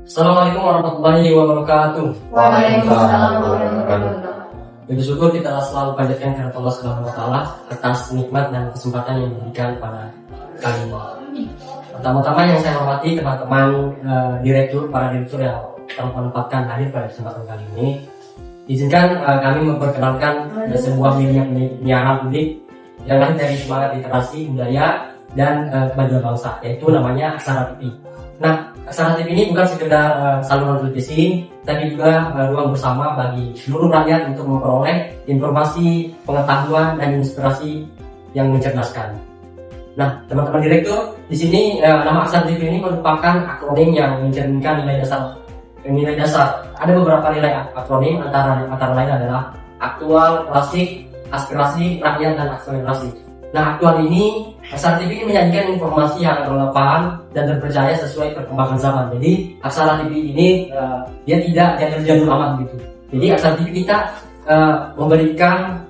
Assalamualaikum warahmatullahi wabarakatuh. Waalaikumsalam warahmatullahi wabarakatuh. Bersyukur kita selalu panjatkan kehadirat Allah Subhanahu wa Ta'ala atas nikmat dan kesempatan yang diberikan pada kali ini. Pertama-tama yang saya hormati teman-teman para direktur yang telah menempatkan hadir pada kesempatan kali ini. Izinkan kami memperkenalkan sebuah media penyiaran publik yang lahir dari semangat literasi, budaya, dan kemajuan bangsa, yaitu namanya Aksara TV. Nah, Aksara TV ini bukan sekedar saluran televisi, tapi juga ruang bersama bagi seluruh rakyat untuk memperoleh informasi, pengetahuan, dan inspirasi yang mencerdaskan. Nah, teman-teman direktur, di sini nama Aksara TV ini merupakan akronim yang mencerminkan nilai dasar. Ada beberapa nilai akronim, antara lain adalah aktual, klasik, aspirasi, rakyat, dan akselerasi. Nah, aktual ini, Aksara TV ini menyajikan informasi yang relevan dan terpercaya sesuai perkembangan zaman. Jadi, Aksara TV ini dia tidak jadul amat gitu. Jadi, Aksara TV kita memberikan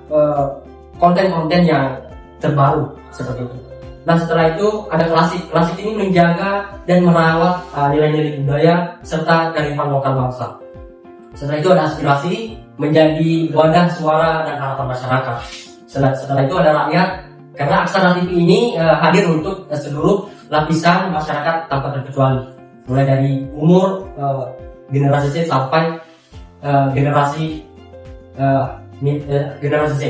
konten-konten yang terbaru seperti itu. Nah, setelah itu ada klasik. Klasik ini menjaga dan merawat nilai-nilai budaya serta kearifan lokal bangsa. Setelah itu ada aspirasi, menjadi wadah suara dan harapan masyarakat. Setelah itu ada rakyat, karena Aksara TV ini hadir untuk seluruh lapisan masyarakat tanpa terkecuali, mulai dari umur generasi Z sampai generasi Z.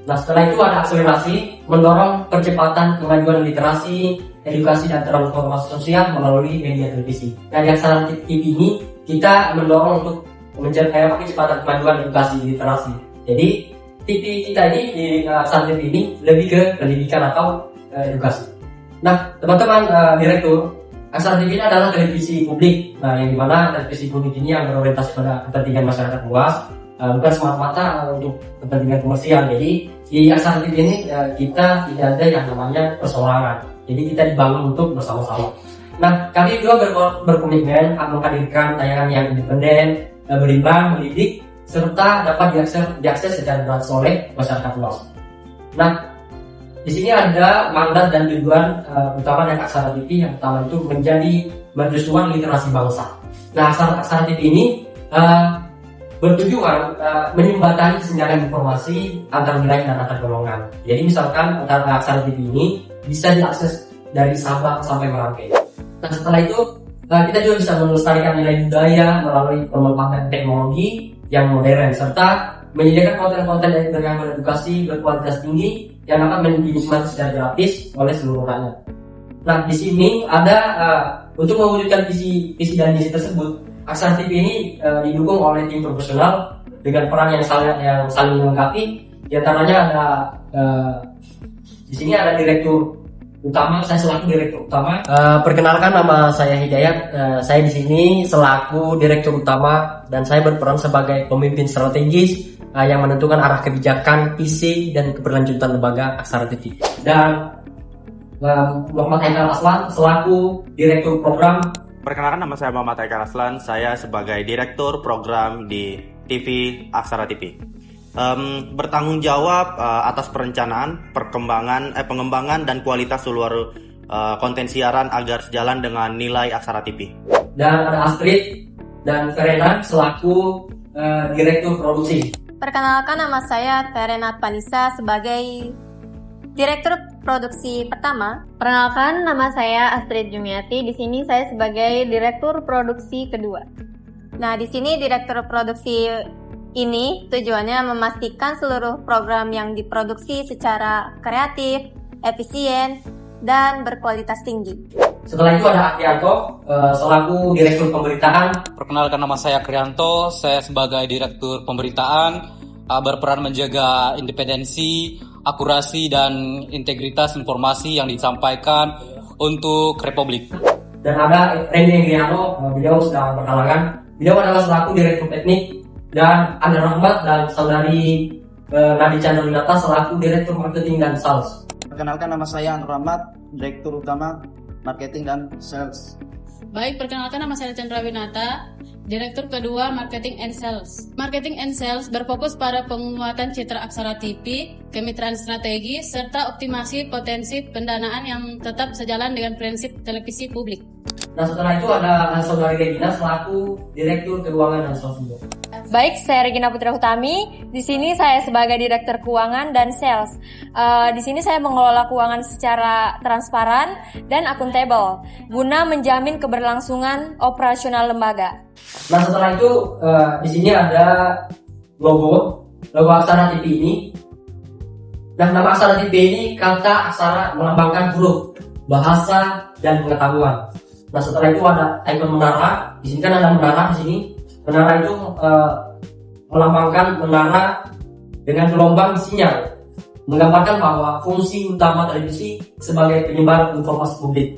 Nah, setelah itu ada akselerasi, mendorong percepatan kemajuan literasi, edukasi, dan transformasi sosial melalui media televisi. Nah, di Aksara TV ini kita mendorong untuk mencapai kecepatan kemajuan edukasi literasi. Jadi TV kita ini di Aksara TV ini lebih ke pendidikan atau edukasi. Nah, teman-teman direktur, Aksara TV ini adalah televisi publik. Nah, yang dimana televisi publik ini yang berorientasi pada kepentingan masyarakat luas, bukan semata-mata untuk kepentingan komersial. Jadi di Aksara TV ini kita tidak ada yang namanya perseorangan. Jadi kita dibangun untuk bersama-sama. Nah, kami juga berkomitmen akan menghadirkan tayangan yang independen, berimbang, mendidik, serta dapat diakses secara gratis oleh masyarakat luas. Nah, di sini ada mandat dan tujuan utama dari Aksara TV. Yang pertama itu menjadi mercusuar literasi bangsa. Nah, Aksara TV ini bertujuan menyembatani kesenjangan informasi antar wilayah dan antar golongan. Jadi misalkan antara Aksara TV ini bisa diakses dari Sabang sampai Merauke. Nah, setelah itu kita juga bisa melestarikan nilai budaya melalui pemanfaatan teknologi yang modern, serta menyediakan konten-konten yang beredukasi berkualitas tinggi yang dapat dinikmati secara gratis oleh seluruh rakyat. Nah, di sini ada untuk mewujudkan visi dan misi tersebut, Aksara TV ini didukung oleh tim profesional dengan peran yang saling melengkapi. Di antaranya ada di sini ada direktur utama, saya selaku direktur utama. Perkenalkan, nama saya Hidayat. Saya di sini selaku direktur utama dan saya berperan sebagai pemimpin strategis yang menentukan arah kebijakan, visi, dan keberlanjutan lembaga Aksara TV. Dan Muhammad Haikal Aslan selaku direktur program. Perkenalkan, nama saya Muhammad Haikal Aslan. Saya sebagai direktur program di TV Aksara TV. Bertanggung jawab atas perencanaan, pengembangan dan kualitas seluruh konten siaran agar sejalan dengan nilai Aksara TV. Dan ada Astrid dan Verena selaku direktur produksi. Perkenalkan, nama saya Verena Panisa sebagai Direktur Produksi Pertama. Perkenalkan, nama saya Astrid Jumiati. Di sini saya sebagai Direktur Produksi Kedua. Nah, di sini Direktur Produksi ini tujuannya memastikan seluruh program yang diproduksi secara kreatif, efisien, dan berkualitas tinggi. Setelah itu ada Akrianto selaku Direktur Pemberitaan. Perkenalkan, nama saya Akrianto. Saya sebagai Direktur Pemberitaan berperan menjaga independensi, akurasi, dan integritas informasi yang disampaikan untuk Republik. Dan ada Randy Ingriano, beliau sedang berhalangan. Beliau adalah selaku Direktur Teknik. Dan ada Rahmat dan saudari Nadi Chandrawinata selaku Direktur Marketing dan Sales. Perkenalkan, nama saya Anur Rahmat, Direktur Utama Marketing dan Sales. Baik, perkenalkan, nama saya Chandrawinata, Direktur Kedua Marketing and Sales. Marketing and Sales berfokus pada penguatan citra Aksara TV kemitraan strategi, serta optimasi potensi pendanaan yang tetap sejalan dengan prinsip televisi publik. Nah, setelah itu ada Saudari Regina selaku Direktur Keuangan dan Sosial. Baik, saya Regina Putra Hutami. Di sini saya sebagai Direktur Keuangan dan Sales. Di sini saya mengelola keuangan secara transparan dan akuntabel guna menjamin keberlangsungan operasional lembaga. Nah, setelah itu di sini ada logo Aksara TV ini. Nah, nama Aksara TV ini kata aksara melambangkan huruf, bahasa, dan pengetahuan. Nah, setelah itu ada ikon menara. Di sini kan ada menara di sini. Menara itu melambangkan menara dengan gelombang sinyal, menggambarkan bahwa fungsi utama televisi sebagai penyebar informasi publik.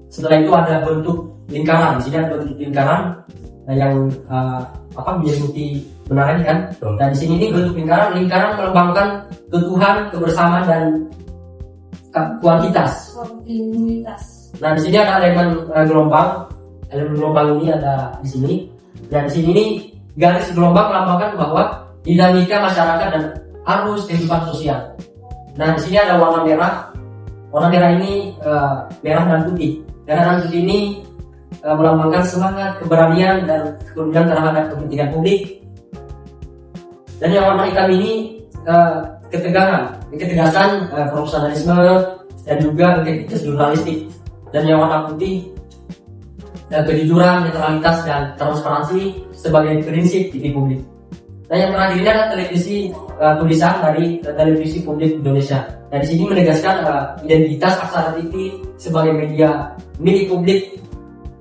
Setelah itu ada bentuk lingkaran. Di sini ada bentuk lingkaran yang menyelimuti menara ini kan. Dan di sini ini bentuk lingkaran melambangkan keutuhan, kebersamaan, dan kuantitas. Nah, di sini ada elemen gelombang. Elemen gelombang ini ada di sini. Dan di sini ini garis gelombang melambangkan bahwa dinamika masyarakat dan arus kehidupan sosial. Nah, di sini ada warna merah. Warna merah ini merah dan putih. Merah dan putih ini melambangkan semangat, keberanian, dan kepedulian terhadap kepentingan publik. Dan yang warna hitam ini ketegasan, profesionalisme, dan juga integritas jurnalistik. Dan yang warna putih kejujuran, netralitas, dan transparansi sebagai prinsip TV publik. Nah, yang terakhir ini adalah televisi tulisan dari televisi publik Indonesia. Nah, di sini menegaskan identitas Aksara TV sebagai media milik publik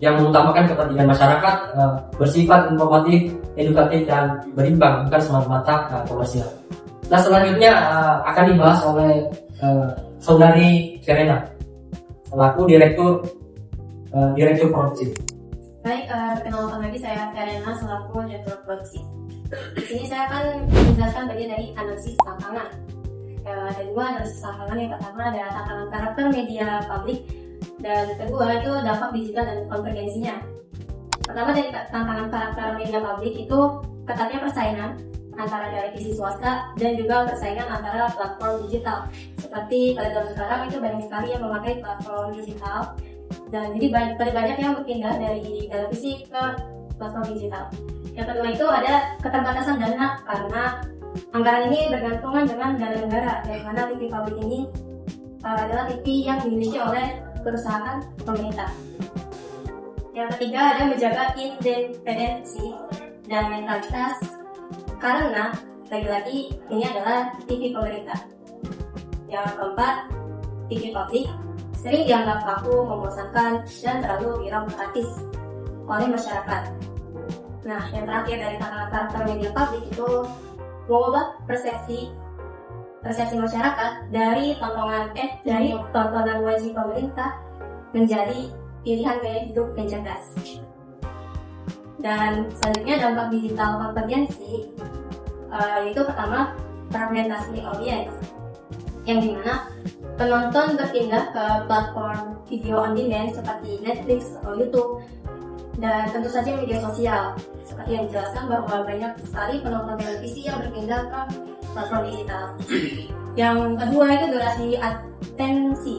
yang mengutamakan kepentingan masyarakat, bersifat informatif, edukatif, dan berimbang, bukan semata-mata komersial. Nah, selanjutnya akan dibahas oleh Saudari Serena selaku Direktur Produksi. Baik, perkenalkan lagi saya Serena selaku Direktur Produksi. Di sini saya akan menjelaskan bagian dari analisis tantangan. Ada dua analisis tantangan. Yang pertama adalah tantangan karakter media publik, dan kedua itu dampak digital dan konvergensinya. Pertama dari tantangan karakter media publik itu ketatnya persaingan antara televisi swasta dan juga persaingan antara platform digital. Seperti pada zaman sekarang itu banyak sekali yang memakai platform digital, dan jadi banyak yang berpindah dari televisi ke platform digital. Yang kedua itu ada keterbatasan dana, karena anggaran ini bergantungan dengan dana negara, yang mana TV publik ini adalah TV yang dimiliki oleh perusahaan pemerintah. Yang ketiga ada menjaga independensi dan netralitas, karena lagi-lagi ini adalah TV pemerintah. Yang keempat, TV publik sering dianggap kaku, membosankan, dan terlalu birokratis oleh masyarakat. Nah, yang terakhir dari tantangan karakter media publik itu mengubah persepsi masyarakat dari tontonan wajib pemerintah menjadi pilihan gaya hidup yang cerdas. Dan selanjutnya dampak digital konvergensi, yaitu pertama fragmentasi audiens, yang dimana penonton berpindah ke platform video on demand seperti Netflix atau YouTube, dan tentu saja media sosial, seperti yang dijelaskan bahwa banyak sekali penonton televisi yang berpindah ke platform digital. Yang kedua itu durasi atensi.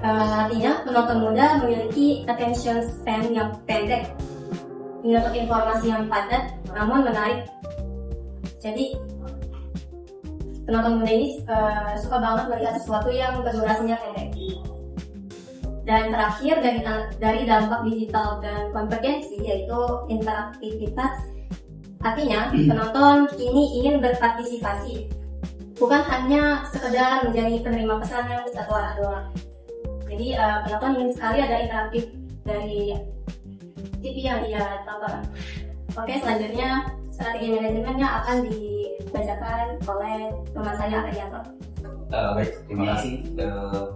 Artinya penonton muda memiliki attention span yang pendek, menuntut informasi yang padat namun menarik. Jadi penonton muda ini suka banget melihat sesuatu yang berdurasinya pendek. Dan terakhir dari dampak digital dan konvergensi yaitu interaktivitas. Artinya penonton kini ingin berpartisipasi, bukan hanya sekedar menjadi penerima pesan yang satu arah doang. Jadi penonton ingin sekali ada interaktif dari TV yang dia tonton. Oke, selanjutnya strategi manajemennya akan dibacakan oleh teman saya Arianto. Baik, terima kasih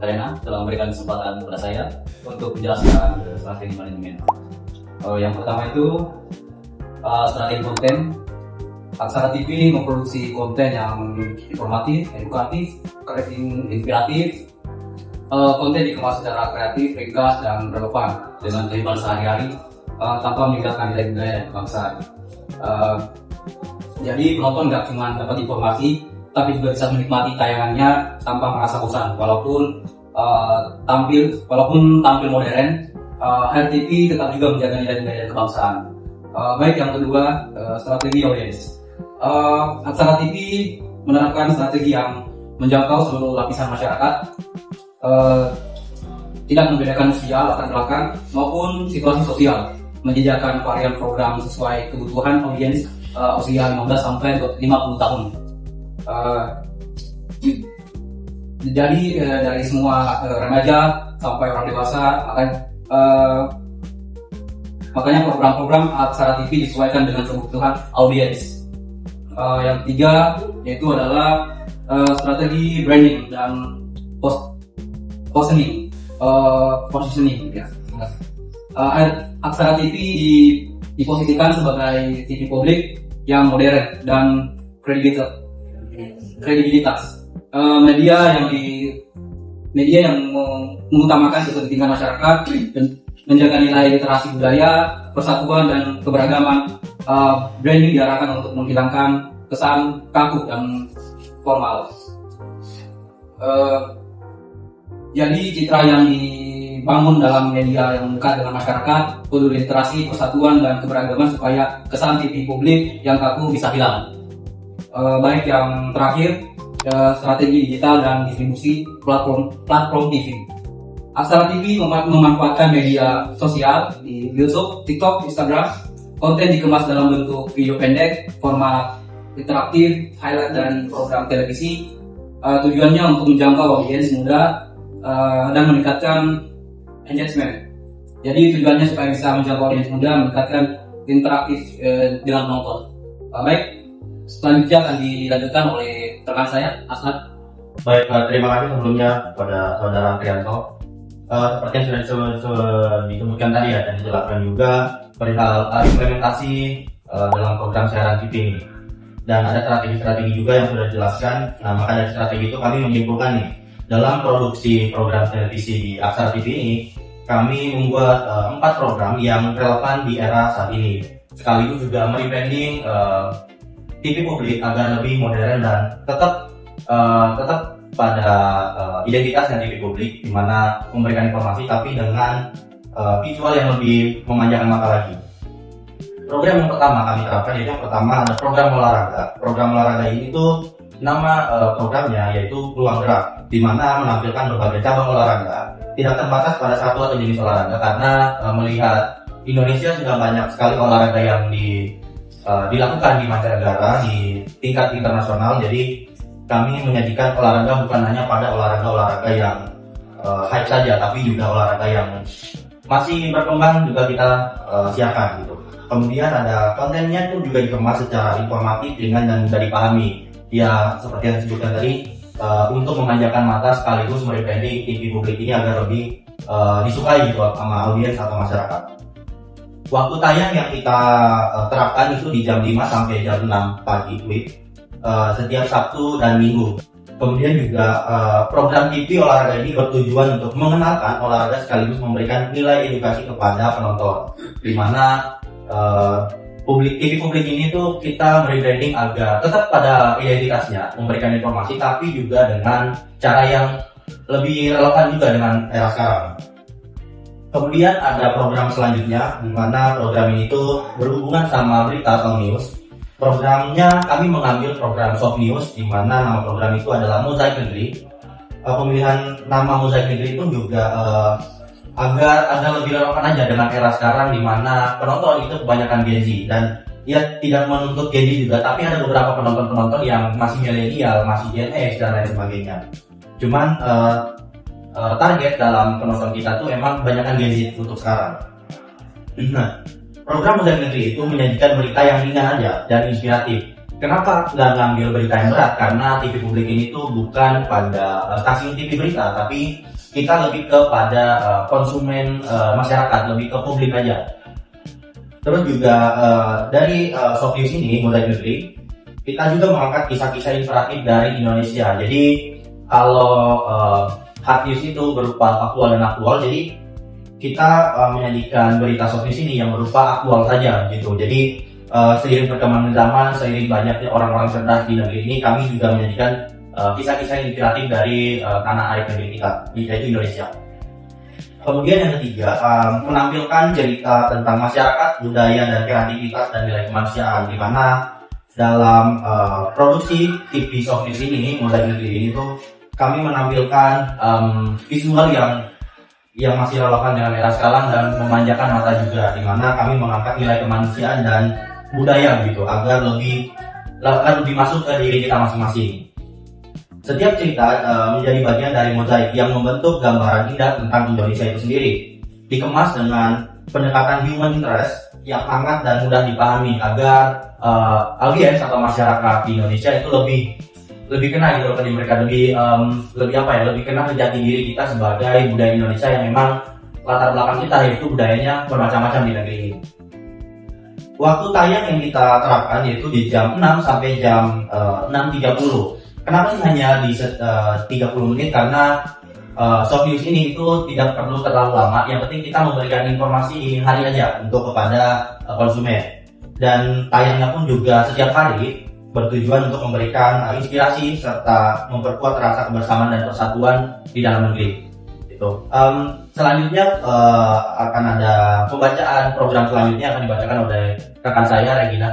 Serena telah memberikan kesempatan kepada saya untuk menjelaskan strategi manajemen. Yang pertama itu strategi konten. Aksara TV memproduksi konten yang informatif, edukatif, inspiratif. Konten dikemas secara kreatif, ringkas, dan relevan dengan kehidupan sehari-hari tanpa meninggalkan nilai budaya dan kebangsaan. Jadi penonton nggak cuma dapat informasi, tapi juga bisa menikmati tayangannya tanpa merasa bosan. Walaupun tampil modern, RTV tetap juga menjaga nilai-nilai kebangsaan. Baik, yang kedua, strategi audiens. Aksara TV menerapkan strategi yang menjangkau seluruh lapisan masyarakat, tidak membedakan usia, latar belakang maupun situasi sosial, menyediakan varian program sesuai kebutuhan audiens usia 15 sampai 50 tahun. Jadi dari semua remaja sampai orang dewasa makanya program-program Aksara TV disesuaikan dengan kebutuhan audiens. Yang ketiga yaitu adalah strategi branding dan positioning ya. Aksara TV diposisikan sebagai TV publik yang modern dan kredibilitas. Media yang mengutamakan kepentingan masyarakat dan menjaga nilai literasi budaya, persatuan dan keberagaman. Branding diarahkan untuk menghilangkan kesan kaku dan formal. Jadi citra yang dibangun dalam media yang dekat dengan masyarakat, peduli literasi, persatuan dan keberagaman supaya kesan TV publik yang kaku bisa hilang. Baik, yang terakhir, strategi digital dan distribusi platform TV. Aksara TV memanfaatkan media sosial di YouTube, TikTok, Instagram. Konten dikemas dalam bentuk video pendek, format interaktif, highlight dan program televisi. Tujuannya untuk menjangkau audiens muda dan meningkatkan engagement. Jadi tujuannya supaya bisa menjangkau audiens muda, meningkatkan interaktif dengan penonton. Baik, selanjutnya akan dilanjutkan oleh rekan saya, Asnad. Baik, terima kasih sebelumnya kepada Saudara Prianto. Seperti yang sudah disebutkan tadi ya, dan dijelaskan juga perihal implementasi dalam program siaran TV ini. Dan ada strategi-strategi juga yang sudah dijelaskan. Nah, maka dari strategi itu kami menyimpulkan nih, dalam produksi program televisi di Aksara TV ini, kami membuat 4 program yang relevan di era saat ini. Sekaligus juga merebranding TV publik agar lebih modern dan tetap pada identitasnya TV publik, di mana memberikan informasi tapi dengan visual yang lebih memanjakan mata lagi. Program yang pertama kami terapkan yaitu yang pertama ada program olahraga. Program olahraga ini tuh nama programnya yaitu Ruang Gerak, di mana menampilkan berbagai cabang olahraga. Tidak terbatas pada satu atau jenis olahraga, karena melihat Indonesia sudah banyak sekali olahraga yang dilakukan di mancanegara di tingkat internasional. Jadi kami menyajikan olahraga bukan hanya pada olahraga yang hype saja, tapi juga olahraga yang masih berkembang juga kita siapkan gitu. Kemudian ada kontennya itu juga dikemas secara informatif, ringan dan mudah dipahami. Ya seperti yang disebutkan tadi, untuk memanjakan mata sekaligus merebranding TV publik ini agar lebih disukai gitu sama audiens atau masyarakat. Waktu tayang yang kita terapkan itu di jam 5 sampai jam 6 pagi setiap Sabtu dan Minggu. Kemudian juga program TV olahraga ini bertujuan untuk mengenalkan olahraga sekaligus memberikan nilai edukasi kepada penonton, di mana TV publik ini tuh kita rebranding agar tetap pada identitasnya, memberikan informasi tapi juga dengan cara yang lebih relevan juga dengan era sekarang. Kemudian ada program selanjutnya, di mana program ini tuh berhubungan sama berita atau news. Programnya kami mengambil program soft news, di mana nama program itu adalah Mozaik Negeri. Pemilihan nama Mozaik Negeri pun juga agar ada lebih relevan aja dengan era sekarang, di mana penonton itu kebanyakan Gen Z, dan ya tidak menuntut Gen Z juga, tapi ada beberapa penonton yang masih milenial, masih Gen X dan lain sebagainya. Cuman target dalam penonton kita tuh emang kebanyakan Gen Z untuk sekarang. Nah, program Mozaik Negeri itu menyajikan berita yang ringan aja dan inspiratif. Kenapa nggak ngambil berita yang berat? Karena TV publik ini tuh bukan pada stasiun TV berita, tapi kita lebih kepada konsumen masyarakat, lebih ke publik aja. Terus juga dari soft news ini, Mozaik Negeri, kita juga mengangkat kisah-kisah inspiratif dari Indonesia. Jadi kalau hard news itu berupa faktual dan aktual, jadi kita menyajikan berita soft news ini yang berupa aktual saja gitu. Jadi seiring perkembangan zaman, seiring banyaknya orang-orang cerdas di negeri ini, kami juga menyajikan kisah-kisah inspiratif dari tanah air negeri kita, yaitu Indonesia. Kemudian yang ketiga, menampilkan cerita tentang masyarakat, budaya, dan kreativitas dan nilai kemanusiaan, di mana dalam produksi TV soft news ini, mulai negeri ini tuh kami menampilkan visual yang masih relevan dengan era sekarang dan memanjakan mata juga, di mana kami mengangkat nilai kemanusiaan dan budaya gitu agar lebih masuk ke diri kita masing-masing. Setiap cerita menjadi bagian dari mozaik yang membentuk gambaran indah tentang Indonesia itu sendiri, dikemas dengan pendekatan human interest yang hangat dan mudah dipahami agar audiens atau masyarakat di Indonesia itu lebih kena gitu ke mereka, lebih kena ke jati diri kita sebagai budaya Indonesia yang memang latar belakang kita yaitu budayanya bermacam-macam di negeri ini. Waktu tayang yang kita terapkan yaitu di jam 6 sampai jam 6.30. Kenapa sih hanya di 30 menit? Karena soft news ini itu tidak perlu terlalu lama. Yang penting kita memberikan informasi ini hari aja untuk kepada konsumen. Dan tayangnya pun juga setiap hari bertujuan untuk memberikan inspirasi serta memperkuat rasa kebersamaan dan persatuan di dalam negeri. Itu. Selanjutnya akan ada pembacaan program selanjutnya akan dibacakan oleh rekan saya Regina.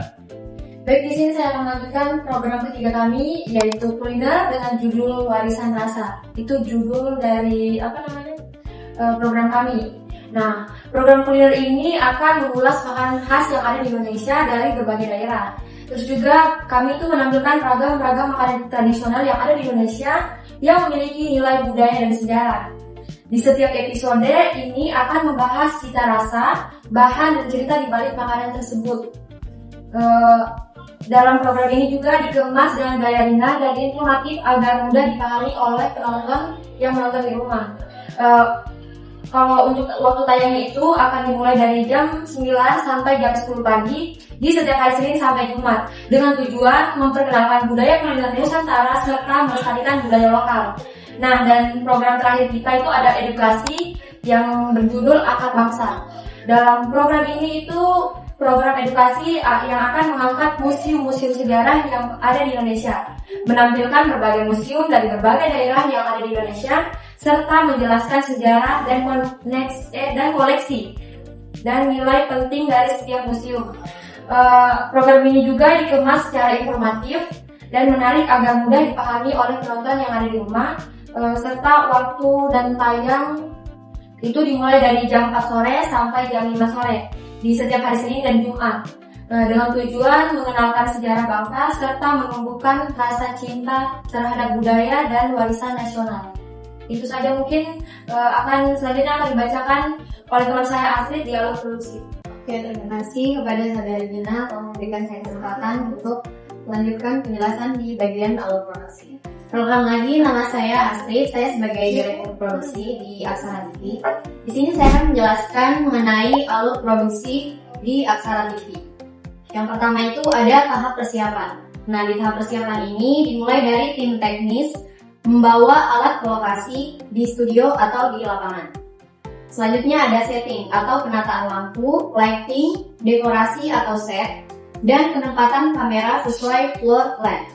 Baik, di sini saya akan melanjutkan program ketiga kami, yaitu kuliner dengan judul Warisan Rasa. Itu judul dari program kami. Nah, program kuliner ini akan mengulas makanan khas yang ada di Indonesia dari berbagai daerah. Terus juga kami itu menampilkan ragam-ragam makanan tradisional yang ada di Indonesia yang memiliki nilai budaya dan sejarah. Di setiap episode ini akan membahas cita rasa, bahan dan cerita di balik makanan tersebut. Dalam program ini juga dikemas dengan gaya ringan dan informatif agar mudah dipahami oleh penonton yang menonton di rumah. Kalau untuk waktu tayangnya itu akan dimulai dari jam 9 sampai jam 10 pagi di setiap hari Senin sampai Jumat dengan tujuan memperkenalkan budaya kuliner Nusantara serta melestarikan budaya lokal. Nah, dan program terakhir kita itu ada edukasi yang berjudul Akar Bangsa. Dalam program ini itu program edukasi yang akan mengangkat museum-museum sejarah yang ada di Indonesia, menampilkan berbagai museum dari berbagai daerah yang ada di Indonesia, serta menjelaskan sejarah dan koleksi dan nilai penting dari setiap museum. Program ini juga dikemas secara informatif dan menarik agar mudah dipahami oleh penonton yang ada di rumah, serta waktu dan tayang itu dimulai dari jam 4 sore sampai jam 5 sore di setiap hari Senin dan Jumat, dengan tujuan mengenalkan sejarah bangsa serta menumbuhkan rasa cinta terhadap budaya dan warisan nasional. Itu saja mungkin selanjutnya akan dibacakan oleh teman saya Astrid di alur produksi. Oke, terima kasih kepada saudara Gina telah memberikan saya kesempatan untuk melanjutkan penjelasan di bagian alur produksi. Perkenalkan lagi, nama saya Astrid, saya sebagai direktur produksi di Aksara TV. Di sini saya akan menjelaskan mengenai alur produksi di Aksara TV. Yang pertama itu ada tahap persiapan. Nah, di tahap persiapan ini dimulai dari tim teknis membawa alat ke lokasi di studio atau di lapangan. Selanjutnya ada setting atau penataan lampu, lighting, dekorasi atau set, dan penempatan kamera sesuai floor plan.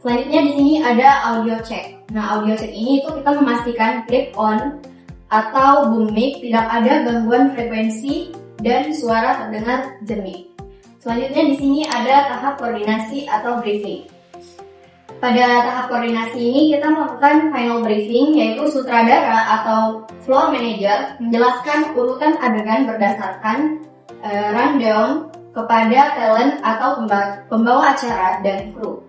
Selanjutnya di sini ada audio check. Nah, audio check ini itu kita memastikan clip on atau boom mic tidak ada gangguan frekuensi dan suara terdengar jernih. Selanjutnya di sini ada tahap koordinasi atau briefing. Pada tahap koordinasi ini kita melakukan final briefing, yaitu sutradara atau floor manager menjelaskan urutan adegan berdasarkan rundown kepada talent atau pembawa acara dan kru.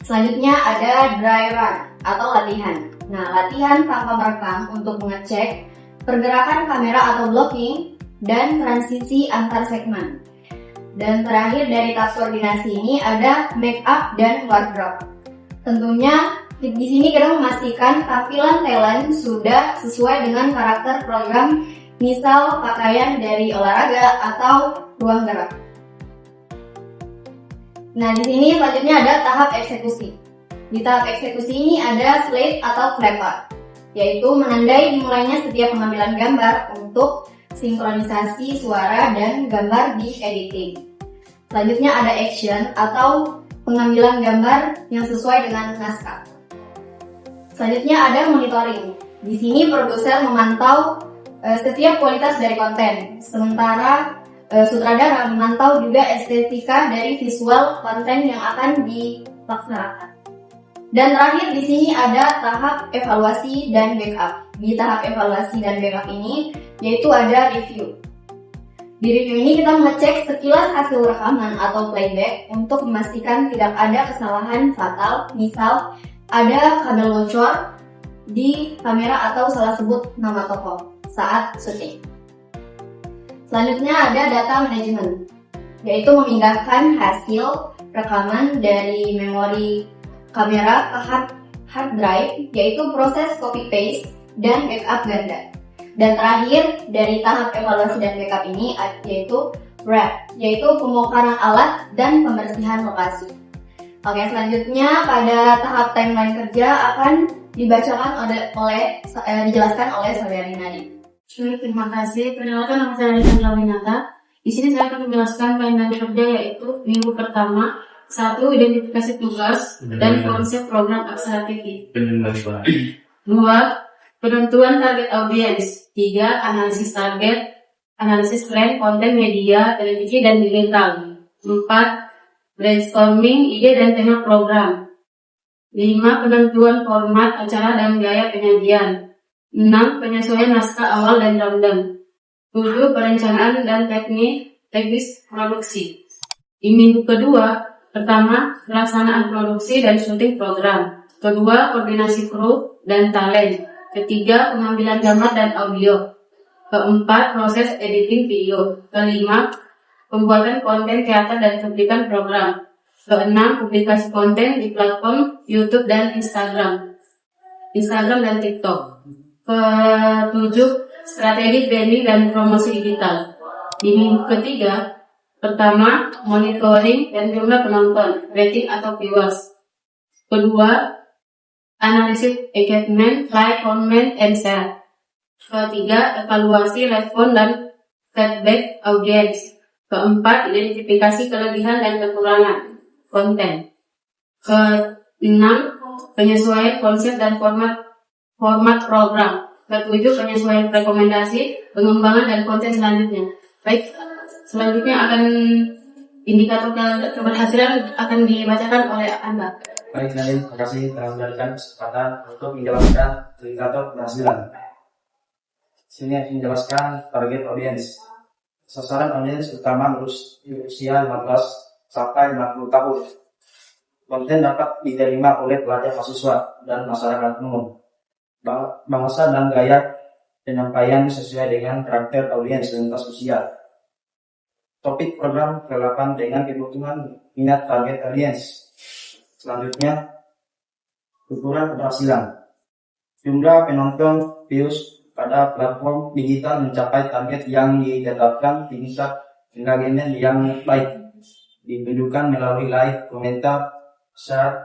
Selanjutnya ada dry run atau latihan. Nah, latihan tanpa merekam untuk mengecek pergerakan kamera atau blocking dan transisi antar segmen. Dan terakhir dari tahap koordinasi ini ada make up dan wardrobe. Tentunya di sini kita memastikan tampilan talent sudah sesuai dengan karakter program, misal pakaian dari olahraga atau ruang gerak. Nah, di sini selanjutnya ada tahap eksekusi. Di tahap eksekusi ini ada slate atau flap, yaitu menandai dimulainya setiap pengambilan gambar untuk sinkronisasi suara dan gambar di editing. Selanjutnya ada action atau pengambilan gambar yang sesuai dengan naskah. Selanjutnya ada monitoring. Di sini produser memantau setiap kualitas dari konten, sementara sutradara memantau juga estetika dari visual konten yang akan dilaksanakan. Dan terakhir di sini ada tahap evaluasi dan backup. Di tahap evaluasi dan backup ini yaitu ada review. Di review ini kita mengecek sekilas hasil rekaman atau playback untuk memastikan tidak ada kesalahan fatal, misal ada kabel bocor di kamera atau salah sebut nama tokoh saat syuting. Selanjutnya ada data management, yaitu memindahkan hasil rekaman dari memori kamera ke hard drive, yaitu proses copy paste dan backup ganda. Dan terakhir dari tahap evaluasi dan backup ini yaitu wrap, yaitu pembongkaran alat dan pembersihan lokasi. Oke, selanjutnya pada tahap timeline kerja akan dibacakan dijelaskan oleh Saudari Nadi. Terima kasih. Perkenalkan, nama saya Alexandra Winata. Di sini saya akan menjelaskan timeline kerja, yaitu minggu pertama 1. Identifikasi tugas dan konsep program Aksara TV. 2. Penentuan target audiens. 3. Analisis target, analisis tren, konten media, televisi, dan digital. 4. Brainstorming ide dan tema program. 5. Penentuan format acara dan gaya penyajian. 6. Penyesuaian naskah awal dan rundown. 7. Perencanaan dan teknis produksi. Di minggu kedua, pertama, pelaksanaan produksi dan syuting program. Kedua, koordinasi kru dan talent. Ketiga, pengambilan gambar dan audio. Keempat, proses editing video. Kelima, pembuatan konten teater dan cuplikan program. Keenam, publikasi konten di platform YouTube dan Instagram dan TikTok. Ketujuh, strategi branding dan promosi digital. Di minggu ketiga, pertama, monitoring dan jumlah penonton, rating atau viewers. Kedua, analisis engagement, like, comment, and share. Ketiga, evaluasi, respon, dan feedback audience. Keempat, identifikasi kelebihan dan kekurangan konten. Keenam, penyesuaian konsep dan format program. Ketujuh, penyesuaian rekomendasi, pengembangan, dan konten selanjutnya. Baik, selanjutnya akan indikator keberhasilan akan dibacakan oleh Anda. Baik, Nadine, terima kasih telah memberikan kesempatan untuk menjelaskan indikator keberhasilan. Sini akan menjelaskan target audiens. Sasaran audiens utama usia 15 sampai 60 tahun. Konten dapat diterima oleh pelajar mahasiswa dan masyarakat umum. Bahasa dan gaya penyampaian sesuai dengan karakter audiens lintas usia. Topik program relevan dengan kebutuhan minat target audiens. Selanjutnya, ukuran keberhasilan. Jumlah penonton views pada platform digital mencapai target yang ditetapkan, tingkat engagement yang baik ditunjukkan melalui like, komentar, share.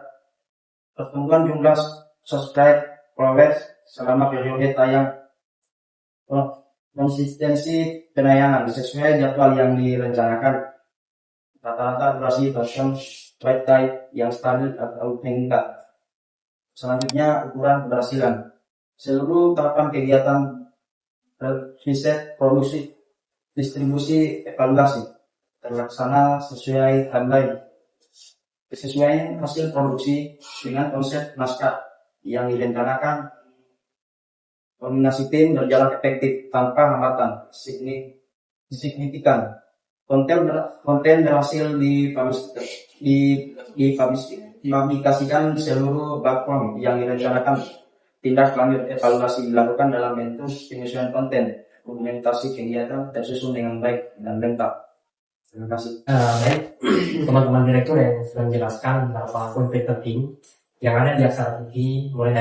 Pertumbuhan jumlah subscribe, followers selama periode tayang. Konsistensi penayangan sesuai jadwal yang direncanakan. Rata-rata durasi version white type yang stabil atau meningkat. Selanjutnya, ukuran keberhasilan. Seluruh tahapan kegiatan riset, produksi, distribusi, evaluasi terlaksana sesuai timeline. Kesesuaian hasil produksi dengan konsep naskah yang direncanakan. Koordinasi tim berjalan efektif tanpa hambatan signifikan. Konten berhasil dipublikasikan seluruh platform yang direncanakan. Tindak lanjut evaluasi dilakukan dalam bentuk penyesuaian konten. Dokumentasi kegiatan tersusun dengan baik dan lengkap. Terima kasih. Baik, teman-teman direktur yang sudah menjelaskan beberapa poin penting yang ada di Aksara TV, mulai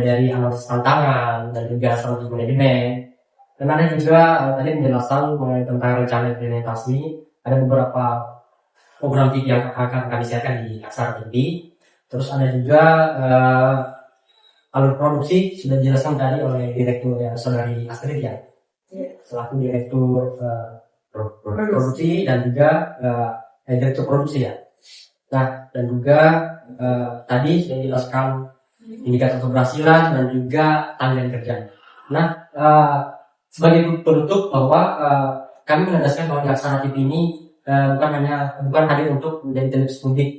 dari analisis tantangan dan juga strategi manajemen. Dan ada juga tadi penjelasan mengenai tentang rencana implementasi. Ada beberapa program TV yang akan kami siarkan di Aksara TV. Terus ada juga alur produksi sudah dijelaskan tadi oleh direktur ya, Saudari Astrid ya, selaku direktur produksi dan juga direktur produksi ya. Nah, dan juga tadi sudah dijelaskan indikator keberhasilan dan juga tanggal kerja. Nah, sebagai penutup bahwa kami menegaskan bahwa Aksara TV ini bukan hadir untuk menjadi televisi publik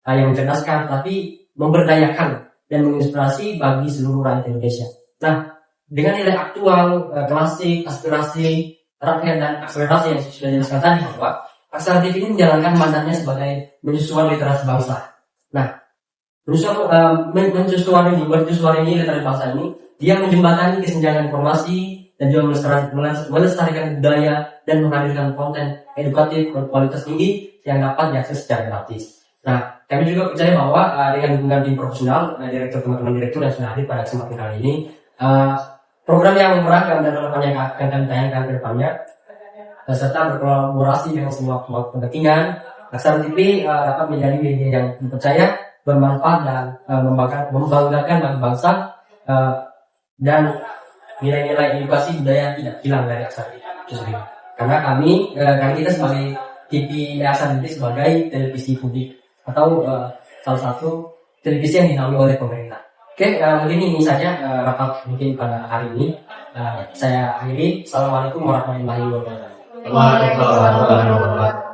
yang mencerdaskan, tapi memberdayakan dan menginspirasi bagi seluruh rakyat Indonesia. Nah, dengan nilai aktual, klasik, aspirasi, rakyat dan akselerasi yang sudah dijelaskan tadi bahwa Aksara TV ini menjalankan mandatnya sebagai menyusuan literasi bangsa. Nah, mercusuar ini literasi bangsa ini, dia menjembatani kesenjangan informasi dan juga melestarikan budaya dan menghadirkan konten edukatif berkualitas tinggi yang dapat diakses secara gratis. Nah, kami juga percaya bahwa dengan dukungan tim profesional, teman-teman direktur yang sudah hadir pada kesempatan kali ini, program yang beragam dan relevan yang akan kami tayangkan ke depannya, serta berkolaborasi dengan semua kepentingan, Aksara TV dapat menjadi media yang dipercaya, bermanfaat dan membanggakan bagi bangsa, dan nilai-nilai edukasi budaya tidak hilang dari Aksara TV. Karena kita sebagai TV Aksara TV sebagai televisi publik atau salah satu televisi yang dinaungi oleh pemerintah. Oke, mungkin ini saja rapat mungkin pada hari ini. Saya akhiri. Assalamualaikum warahmatullahi wabarakatuh. Waalaikumsalam.